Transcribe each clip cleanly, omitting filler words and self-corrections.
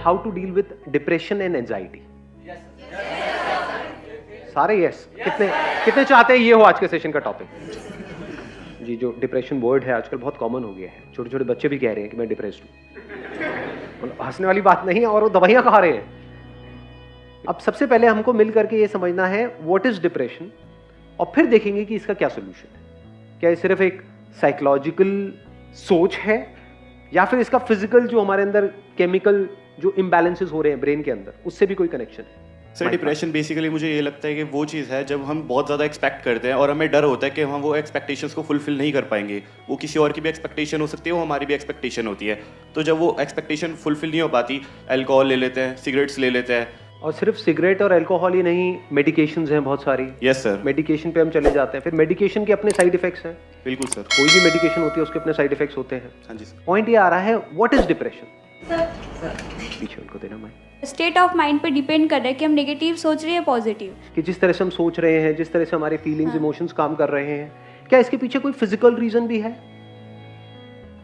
How to deal with depression and anxiety? सारे yes. कितने चाहते हैं ये हो आज के सेशन का टॉपिक? जी, जो डिप्रेशन वर्ड है आजकल बहुत कॉमन हो गया है, छोटे छोटे बच्चे भी कह रहे हैं कि मैं डिप्रेस्ड हूँ। हंसने वाली बात नहीं है, और वो दवाइयाँ खा रहे हैं। अब सबसे पहले हमको मिल करके ये समझना है व्हाट इज डिप्रेशन, और फिर देखेंगे कि इसका क्या सोल्यूशन है। क्या ये सिर्फ एक साइकोलॉजिकल सोच है, या फिर इसका फिजिकल जो हमारे अंदर केमिकल जो इम्बैलेंसेस हो रहे हैं ब्रेन के अंदर, उससे भी कोई कनेक्शन है? सर, डिप्रेशन बेसिकली मुझे ये लगता है कि वो चीज़ है जब हम बहुत ज़्यादा एक्सपेक्ट करते हैं और हमें डर होता है कि हम वो एक्सपेक्टेशंस को फुलफिल नहीं कर पाएंगे। वो किसी और की भी एक्सपेक्टेशन हो सकती है, वो हमारी भी एक्सपेक्टेशन होती है। तो जब वो एक्सपेक्टेशन फुलफिल नहीं हो पाती, अल्कोहल ले लेते हैं, सिगरेट्स ले लेते हैं। और सिर्फ सिगरेट और अल्कोहल ही नहीं, मेडिकेशंस हैं बहुत सारी। Yes sir. मेडिकेशन पे हम चले जाते हैं, फिर मेडिकेशन के अपने साइड इफेक्ट्स हैं। बिल्कुल सर। कोई भी मेडिकेशन होती है उसके अपने साइड इफेक्ट्स होते हैं। हाँ जी सर। पॉइंट ये आ रहा है, व्हाट इज डिप्रेशन? पीछे उनको देना मैं, स्टेट ऑफ माइंड पे डिपेंड कर रहा है कि हम नेगेटिव सोच रहे हैं पॉजिटिव। कि जिस तरह से हम सोच रहे हैं, जिस तरह से हमारे फीलिंग्स इमोशंस काम कर रहे हैं, क्या इसके पीछे कोई फिजिकल रीजन भी है?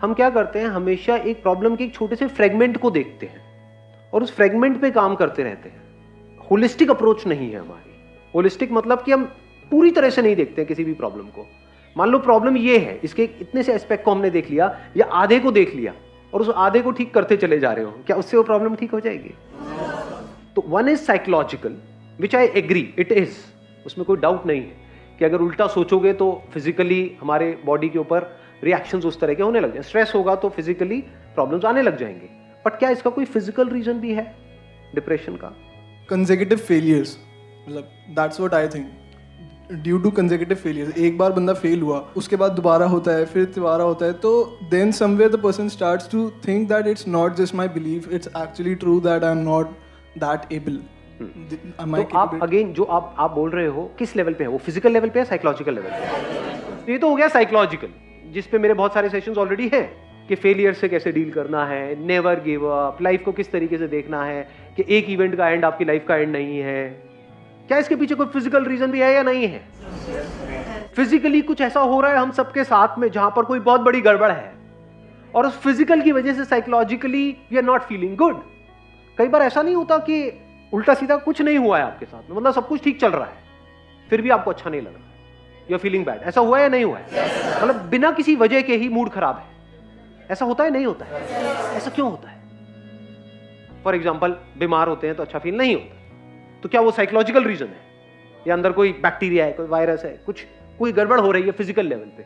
हम क्या करते हैं, हमेशा एक प्रॉब्लम के एक छोटे से फ्रेगमेंट को देखते हैं और उस फ्रेगमेंट पे काम करते रहते हैं। होलिस्टिक अप्रोच नहीं है हमारी। होलिस्टिक मतलब कि हम पूरी तरह से नहीं देखते हैं किसी भी प्रॉब्लम को। मान लो प्रॉब्लम ये है, इसके इतने से एस्पेक्ट को हमने देख लिया या आधे को देख लिया और उस आधे को ठीक करते चले जा रहे हो, क्या उससे वो प्रॉब्लम ठीक हो जाएगी? तो one is psychological, which I agree it is, उसमें कोई डाउट नहीं है कि अगर उल्टा सोचोगे तो फिजिकली हमारे बॉडी के ऊपर रिएक्शंस उस तरह के होने लग जाए। स्ट्रेस होगा तो फिजिकली प्रॉब्लम्स आने लग जाएंगे। बट क्या इसका कोई फिजिकल रीजन भी है डिप्रेशन का? कंसेक्यूटिव फेलियर्स, मतलब that's what I think. Due to consecutive failures, एक बार बंदा फेल हुआ, उसके बाद दोबारा होता है, फिर दोबारा होता है, तो then somewhere the person starts to think that it's not just my belief, it's actually true that I am not that able. तो आप अगेन जो आप बोल रहे हो किस लेवल पे है? वो फिजिकल लेवल पे है, साइकोलॉजिकल लेवल पे? ये तो हो गया साइकोलॉजिकल, जिस पे मेरे बहुत सारे सेशंस ऑलरेडी हैं कि फेलियर से कैसे डील करना है, नेवर गिव अप, लाइफ को किस तरीके से देखना है कि एक इवेंट का एंड आपकी लाइफ का एंड नहीं है। क्या इसके पीछे कोई फिजिकल रीजन भी है या नहीं है? फिजिकली कुछ ऐसा हो रहा है हम सबके साथ में जहां पर कोई बहुत बड़ी गड़बड़ है, और उस फिजिकल की वजह से psychologically we are not feeling good. कई बार ऐसा नहीं होता कि उल्टा सीधा कुछ नहीं हुआ है आपके साथ में, मतलब सब कुछ ठीक चल रहा है, फिर भी आपको अच्छा नहीं लग रहा, यू आर फीलिंग बैड। ऐसा हुआ है या नहीं हुआ है? मतलब बिना किसी वजह के ही मूड खराब है, ऐसा होता है नहीं होता है? ऐसा क्यों होता है? फॉर एग्जाम्पल बीमार होते हैं तो अच्छा फील नहीं होता, तो क्या वो साइकोलॉजिकल रीजन है या अंदर कोई बैक्टीरिया है, कोई वायरस है, कुछ कोई गड़बड़ हो रही है फिजिकल लेवल पे?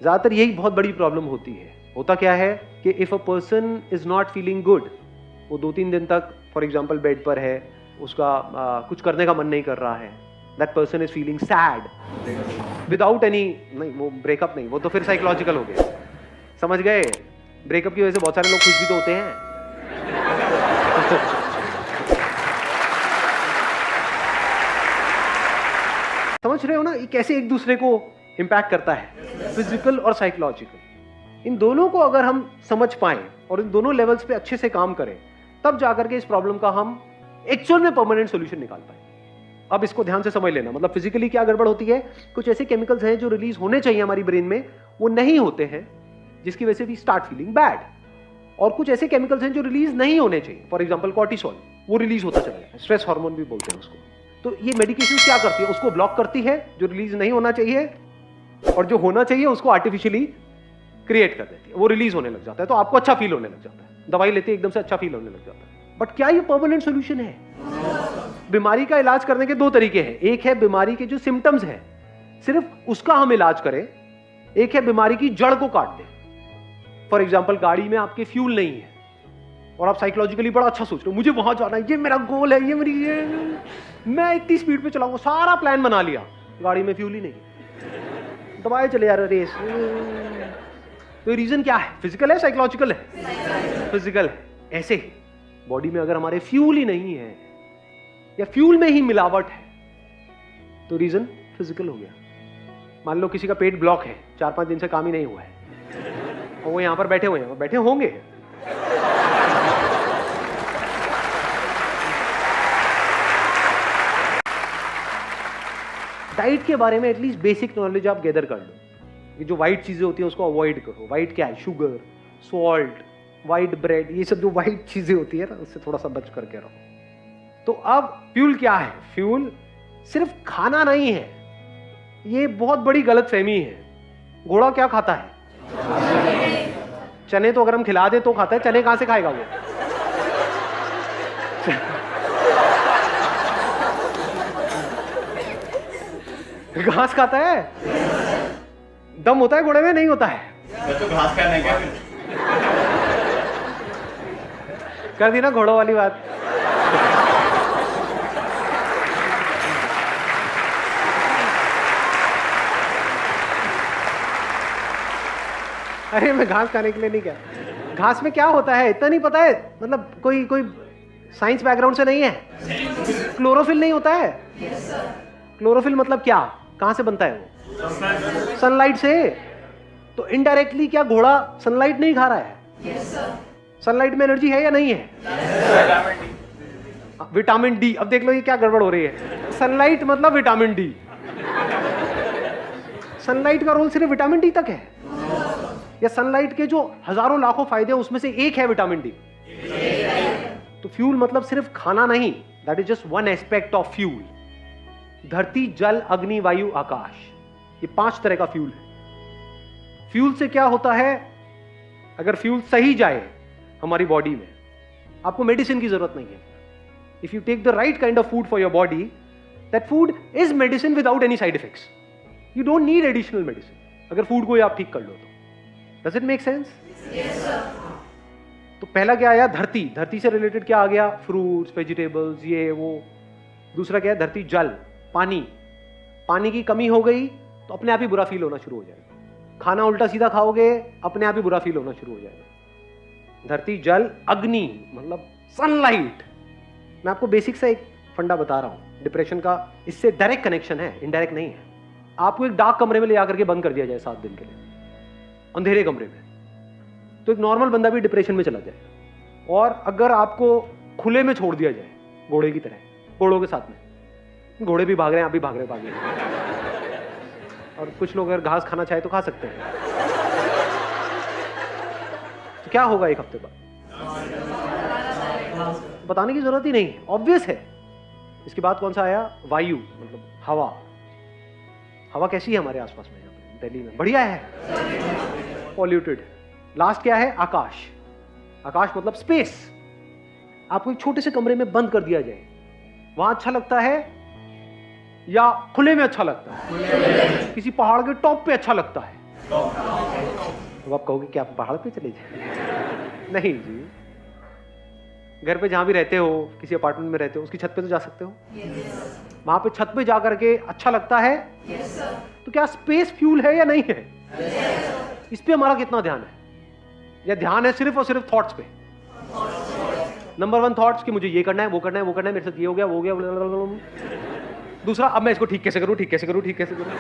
ज्यादातर यही बहुत बड़ी प्रॉब्लम होती है। होता क्या है कि if a person is not feeling good, वो 2-3 दिन तक फॉर एग्जाम्पल बेड पर है, उसका कुछ करने का मन नहीं कर रहा है, that person is feeling sad without any, नहीं वो ब्रेकअप नहीं, वो तो फिर साइकोलॉजिकल हो गया। समझ गए? ब्रेकअप की वजह से बहुत सारे लोग खुश भी तो होते हैं। समझ रहे हो ना, ये कैसे एक दूसरे को इंपैक्ट करता है, फिजिकल और साइकोलॉजिकल। इन दोनों को अगर हम समझ पाएं और इन दोनों लेवल्स पे अच्छे से काम करें, तब जाकर के इस प्रॉब्लम का हम एक्चुअल में परमानेंट सॉल्यूशन निकाल पाए। अब इसको ध्यान से समझ लेना, मतलब फिजिकली क्या गड़बड़ होती है, कुछ ऐसे केमिकल्स हैं जो रिलीज होने चाहिए हमारी ब्रेन में, वो नहीं होते हैं, जिसकी वजह से वी स्टार्ट फीलिंग बैड। और कुछ ऐसे केमिकल्स हैं जो रिलीज नहीं होने चाहिए, फॉर एग्जांपल कॉर्टिसोल, वो रिलीज होता चला जाता है, स्ट्रेस हार्मोन भी बोलते हैं उसको। तो ये मेडिकेशन क्या करती है, उसको ब्लॉक करती है, जो रिलीज नहीं होना चाहिए, और जो होना चाहिए उसको आर्टिफिशियली क्रिएट कर देती है, वो रिलीज होने लग जाता है, तो आपको अच्छा फील होने लग जाता है, दवाई लेते एकदम से अच्छा फील होने लग जाता है। बट क्या ये परमानेंट सोल्यूशन है? बीमारी का इलाज करने के 2 तरीके हैं। एक है बीमारी के जो सिम्टम्स है सिर्फ उसका हम इलाज करें, एक है बीमारी की जड़ को काट दें। फॉर एग्जाम्पल गाड़ी में आपके फ्यूल नहीं है और आप साइकोलॉजिकली बड़ा अच्छा सोच रहे हो, मुझे वहां जाना है, ये मेरा गोल है, मैं इतनी स्पीड पे चलाऊंगा, सारा प्लान बना लिया, गाड़ी में फ्यूल ही नहीं, दबाए चले जा रहे रेस। तो रीजन क्या है? फिजिकल है, साइकोलॉजिकल है? फिजिकल है। ऐसे ही बॉडी में अगर हमारे फ्यूल ही नहीं है या फ्यूल में ही मिलावट है, तो रीजन फिजिकल हो गया। मान लो किसी का पेट ब्लॉक है, 4-5 दिन से काम ही नहीं हुआ है, और वो यहां पर बैठे हुए हैं, बैठे होंगे, डाइट के बारे में एटलीस्ट बेसिक नॉलेज आप गैदर कर लो। ये जो व्हाइट चीजें होती हैं उसको अवॉइड करो। व्हाइट क्या है? शुगर, सॉल्ट, वाइट ब्रेड, ये सब जो वाइट चीजें होती है ना, उससे थोड़ा सा बच करके रहो। तो अब फ्यूल क्या है? फ्यूल सिर्फ खाना नहीं है, ये बहुत बड़ी गलतफहमी है। घोड़ा क्या खाता है? चने तो अगर हम खिला दें तो खाता है, चने कहां से खाएगा वो? घास खाता है। दम होता है घोड़े में? नहीं होता है। तो घास खाना है क्या? कर दी ना घोड़ों वाली बात। अरे मैं घास खाने के लिए नहीं कह, घास में क्या होता है इतना नहीं पता है? मतलब कोई साइंस बैकग्राउंड से नहीं है? क्लोरोफिल नहीं होता है? क्लोरोफिल मतलब क्या, कहां से बनता है वो? सनलाइट से। तो इनडायरेक्टली क्या घोड़ा सनलाइट नहीं खा रहा है? सनलाइट में एनर्जी है या नहीं है? Vitamin D. अब देख लो ये क्या गड़बड़ हो रही है। सनलाइट मतलब विटामिन डी। सनलाइट का रोल सिर्फ विटामिन डी तक है, या सनलाइट के जो हजारों लाखों फायदे हैं उसमें से एक है विटामिन डी? तो फ्यूल मतलब सिर्फ खाना नहीं, that is just one aspect of fuel. धरती, जल, अग्नि, वायु, आकाश, ये 5 तरह का फ्यूल है। फ्यूल से क्या होता है? अगर फ्यूल सही जाए हमारी बॉडी में, आपको मेडिसिन की जरूरत नहीं है। If you take the right kind of food for your body, that food is medicine without any side effects. You don't need additional medicine अगर फूड को आप ठीक कर लो तो। Does it make sense? तो पहला क्या आया? धरती। धरती से रिलेटेड क्या आ गया? फ्रूट्स, वेजिटेबल्स, ये वो। दूसरा क्या है? धरती, जल, पानी। पानी की कमी हो गई तो अपने आप ही बुरा फील होना शुरू हो जाएगा। खाना उल्टा सीधा खाओगे, अपने आप ही बुरा फील होना शुरू हो जाएगा। धरती, जल, अग्नि मतलब सनलाइट। मैं आपको बेसिक सा एक फंडा बता रहा हूं, डिप्रेशन का इससे डायरेक्ट कनेक्शन है, इनडायरेक्ट नहीं है। आपको एक डार्क कमरे में ले जाकर के बंद कर दिया जाए 7 दिन के लिए, अंधेरे कमरे में, तो एक नॉर्मल बंदा भी डिप्रेशन में चला जाए। और अगर आपको खुले में छोड़ दिया जाए घोड़े की तरह, घोड़ों के साथ में, घोड़े भी भाग रहे हैं, आप भी भाग रहे हैं, और कुछ लोग अगर घास खाना चाहे तो खा सकते हैं, तो क्या होगा 1 हफ्ते बाद? बताने की जरूरत ही नहीं, ऑब्वियस है। इसके बाद कौन सा आया? वायु मतलब हवा। हवा कैसी है हमारे आसपास में? यहाँ पे दिल्ली में बढ़िया है, पॉल्यूटेड। लास्ट क्या है? आकाश। आकाश मतलब स्पेस। आपको एक छोटे से कमरे में बंद कर दिया जाए, वहां अच्छा लगता है या खुले में अच्छा लगता है? किसी पहाड़ के टॉप पे अच्छा लगता है? तो आप कहोगे कि आप पहाड़ पे चले जाए? नहीं जी, घर पे जहां भी रहते हो, किसी अपार्टमेंट में रहते हो, उसकी छत पे तो जा सकते हो। वहां पे छत पे जा करके अच्छा लगता है? तो क्या स्पेस फ्यूल है या नहीं है? इस पे हमारा कितना ध्यान है? या ध्यान है सिर्फ और सिर्फ थॉट्स पे? नंबर 1 थॉट्स कि मुझे ये करना है, वो करना है, वो करना है, मेरे साथ ये हो गया, वो हो गया। दूसरा, अब मैं इसको ठीक कैसे करूं, ठीक कैसे करूं, ठीक कैसे करूं।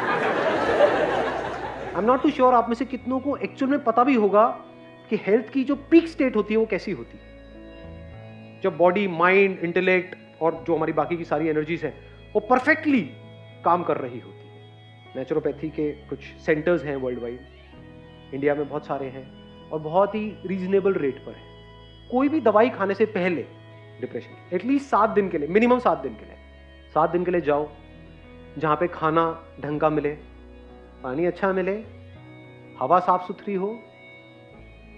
I am not too sure आप में से कितनों को एक्चुअल में पता भी होगा कि हेल्थ की जो पीक स्टेट होती है वो कैसी होती है, जब बॉडी, माइंड, इंटेलेक्ट और जो हमारी बाकी की सारी एनर्जीज है वो परफेक्टली काम कर रही होती है। नेचुरोपैथी के कुछ सेंटर्स हैं वर्ल्ड वाइड, इंडिया में बहुत सारे हैं, और बहुत ही रीजनेबल रेट पर है। कोई भी दवाई खाने से पहले डिप्रेशन एटलीस्ट 7 दिन के लिए, मिनिमम 7 दिन के लिए, 7 दिन के लिए जाओ जहां पे खाना ढंग का मिले, पानी अच्छा मिले, हवा साफ सुथरी हो,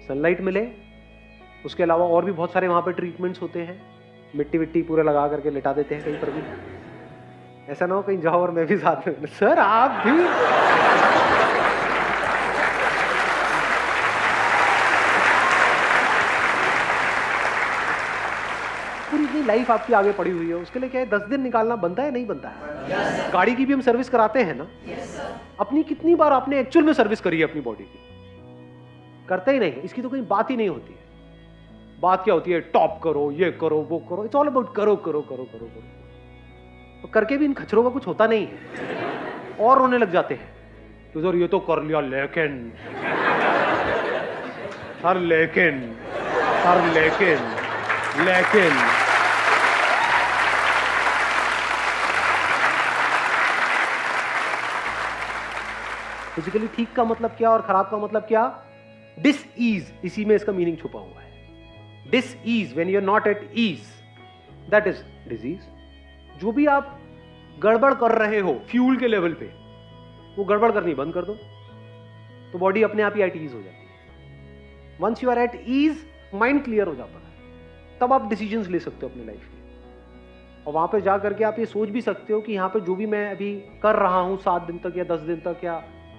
सनलाइट मिले। उसके अलावा और भी बहुत सारे वहां पे ट्रीटमेंट्स होते हैं, मिट्टी विट्टी पूरे लगा करके लिटा देते हैं कहीं पर भी। ऐसा ना हो कहीं जाओ और मैं भी साथ में, सर आप भी। पूरी इतनी लाइफ आपकी आगे पड़ी हुई है, उसके लिए क्या है 10 दिन निकालना बनता है नहीं बनता है? गाड़ी की भी हम सर्विस कराते हैं ना। अपनी कितनी बार आपने एक्चुअल में सर्विस करी है अपनी बॉडी की? करते ही नहीं। इसकी तो कहीं बात ही नहीं होती है। बात क्या होती है? टॉप करो, ये करो, वो करो। इट्स ऑल अबाउट करो करो करो करो करो। तो करके भी इन खच्चरों का कुछ होता नहीं है, और रोने लग जाते हैं तो सर ये तो कर लिया लेकिन, सर लेकिन, सर लेकिन, लेकिन। फिजिकली ठीक का मतलब क्या और खराब का मतलब क्या? डिस ईज, इसी में इसका मीनिंग छुपा हुआ है। Dis ease, when you are not at ease, that is disease. जो भी आप गड़बड़ कर रहे हो फ्यूल के लेवल पे, वो गड़बड़ करनी बंद कर दो, तो बॉडी अपने आप ही एट ईज हो जाती है. Once you are at ease, mind clear हो जाता है, तब आप डिसीजंस ले सकते हो अपनी लाइफ के. और वहां पे जा करके आप ये सोच भी सकते हो कि यहाँ पे जो भी मैं अभी कर रहा हूँ 7 दिन तक या 10 दिन तक या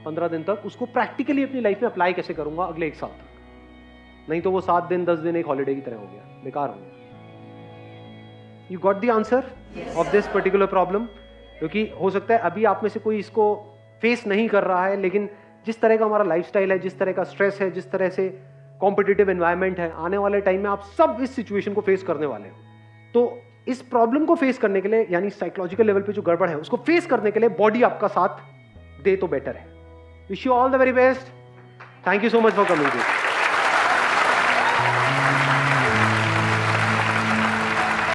15 दिन तक, उसको प्रैक्टिकली अपनी लाइफ में अप्लाई कैसे करूंगा अगले 1 साल तक. नहीं तो वो 7 दिन 10 दिन एक हॉलीडे की तरह हो गया, बेकार हो गया. You got the answer of this particular problem. क्योंकि हो सकता है अभी आप में से कोई इसको फेस नहीं कर रहा है, लेकिन जिस तरह का हमारा लाइफस्टाइल है, जिस तरह का स्ट्रेस है, जिस तरह से कॉम्पिटिटिव एनवायरनमेंट है, आने वाले टाइम में आप सब इस सिचुएशन को फेस करने वाले हो. तो इस प्रॉब्लम को फेस करने के लिए, यानी साइकोलॉजिकल लेवल पे जो गड़बड़ है उसको फेस करने के लिए बॉडी आपका साथ दे तो बेटर है. Wish you all the very best. Thank you so much for coming.